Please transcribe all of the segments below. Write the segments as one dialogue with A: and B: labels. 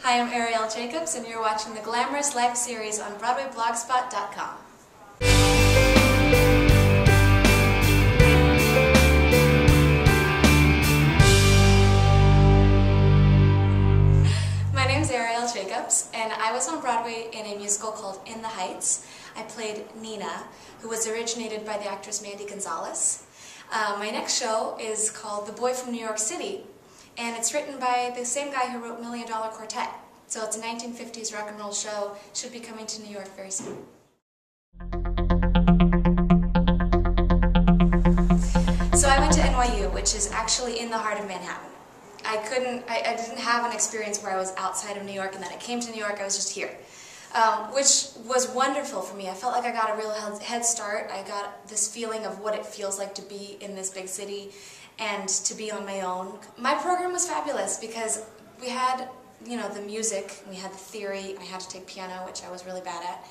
A: Hi, I'm Arielle Jacobs, and you're watching the Glamorous Life series on Broadwayblogspot.com. My name is Arielle Jacobs, and I was on Broadway in a musical called In the Heights. I played Nina, who was originated by the actress Mandy Gonzalez. My next show is called The Boy from New York City, and it's written by the same guy who wrote $1 Million Quartet. So it's a 1950s rock and roll show. Should be coming to New York very soon. So I went to NYU, which is actually in the heart of Manhattan. I didn't have an experience where I was outside of New York, and then I came to New York. I was just here, which was wonderful for me. I felt like I got a real head start. I got this feeling of what it feels like to be in this big city and to be on my own. My program was fabulous because we had, the music, we had the theory, and I had to take piano, which I was really bad at.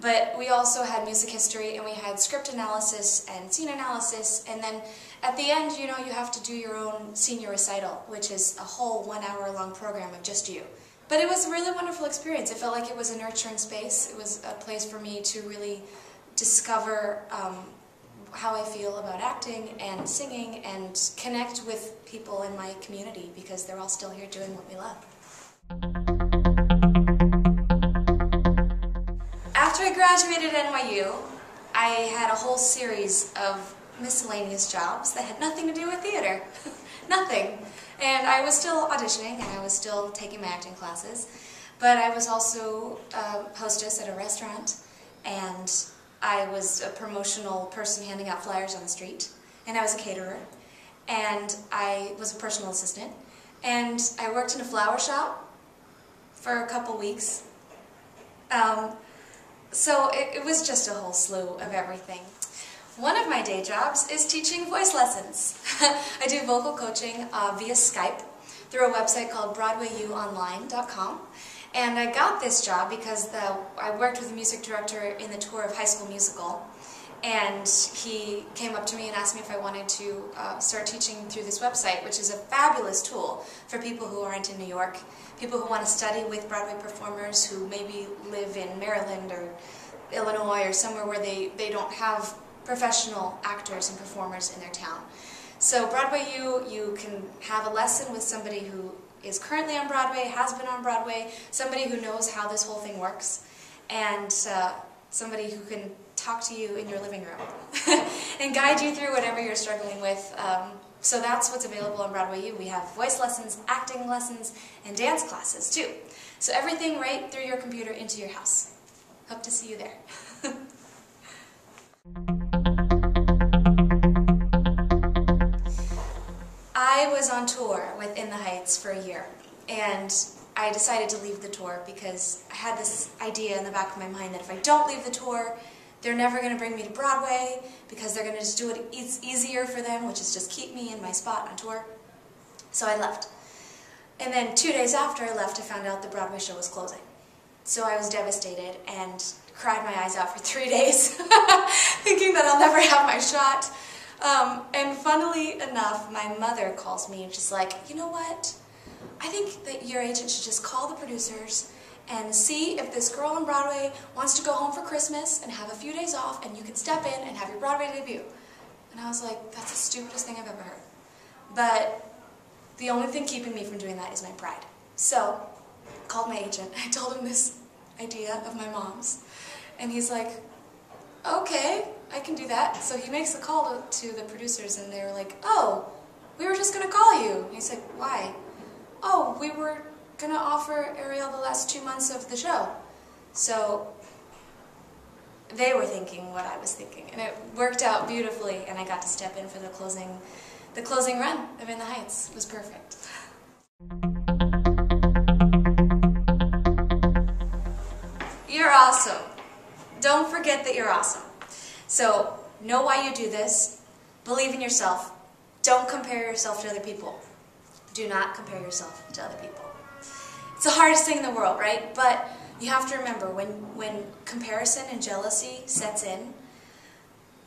A: But we also had music history, and we had script analysis and scene analysis, and then at the end, you have to do your own senior recital, which is a whole 1 hour long program of just you. But it was a really wonderful experience. It felt like it was a nurturing space. It was a place for me to really discover how I feel about acting and singing and connect with people in my community because they're all still here doing what we love. After I graduated at NYU, I had a whole series of miscellaneous jobs that had nothing to do with theater. Nothing. And I was still auditioning and I was still taking my acting classes, but I was also a hostess at a restaurant, and I was a promotional person handing out flyers on the street, and I was a caterer, and I was a personal assistant, and I worked in a flower shop for a couple weeks. So it was just a whole slew of everything. One of my day jobs is teaching voice lessons. I do vocal coaching via Skype through a website called Broadwayuonline.com. And I got this job because I worked with a music director in the tour of High School Musical, and he came up to me and asked me if I wanted to start teaching through this website, which is a fabulous tool for people who aren't in New York, people who want to study with Broadway performers who maybe live in Maryland or Illinois or somewhere where they don't have professional actors and performers in their town. So Broadway you can have a lesson with somebody who is currently on Broadway, has been on Broadway, somebody who knows how this whole thing works, and somebody who can talk to you in your living room and guide you through whatever you're struggling with. So that's what's available on Broadway U. We have voice lessons, acting lessons, and dance classes too. So everything right through your computer into your house. Hope to see you there. I was on tour with In the Heights for a year, and I decided to leave the tour because I had this idea in the back of my mind that if I don't leave the tour, they're never going to bring me to Broadway because they're going to just do it easier for them, which is just keep me in my spot on tour. So I left. And then 2 days after I left, I found out the Broadway show was closing. So I was devastated and cried my eyes out for 3 days, thinking that I'll never have my shot. And funnily enough, my mother calls me and she's like, you know what? I think that your agent should just call the producers and see if this girl on Broadway wants to go home for Christmas and have a few days off, and you can step in and have your Broadway debut. And I was like, that's the stupidest thing I've ever heard. But the only thing keeping me from doing that is my pride. So I called my agent. I told him this idea of my mom's. And he's like, okay, I can do that. So he makes a call to the producers, and they were like, oh, we were just going to call you. And he said, why? Oh, we were going to offer Arielle the last 2 months of the show. So they were thinking what I was thinking, and it worked out beautifully, and I got to step in for the closing run of In the Heights. It was perfect. You're awesome. Don't forget that you're awesome. So know why you do this. Believe in yourself. Don't compare yourself to other people. Do not compare yourself to other people. It's the hardest thing in the world, right? But you have to remember, when comparison and jealousy sets in,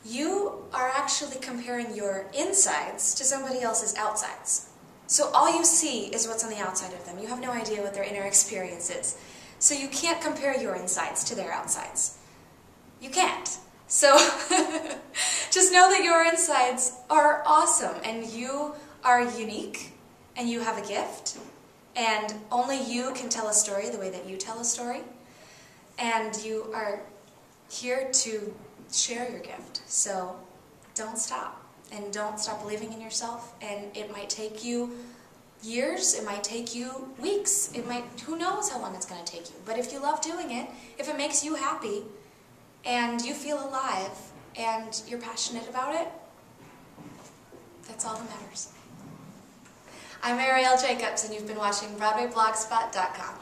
A: you are actually comparing your insides to somebody else's outsides. So all you see is what's on the outside of them. You have no idea what their inner experience is. So you can't compare your insides to their outsides. You can't. So just know that your insides are awesome, and you are unique, and you have a gift, and only you can tell a story the way that you tell a story, and you are here to share your gift. So don't stop, and don't stop believing in yourself, and it might take you years, it might take you weeks, who knows how long it's going to take you, but if you love doing it, if it makes you happy, and you feel alive, and you're passionate about it, that's all that matters. I'm Arielle Jacobs, and you've been watching Broadwayblogspot.com.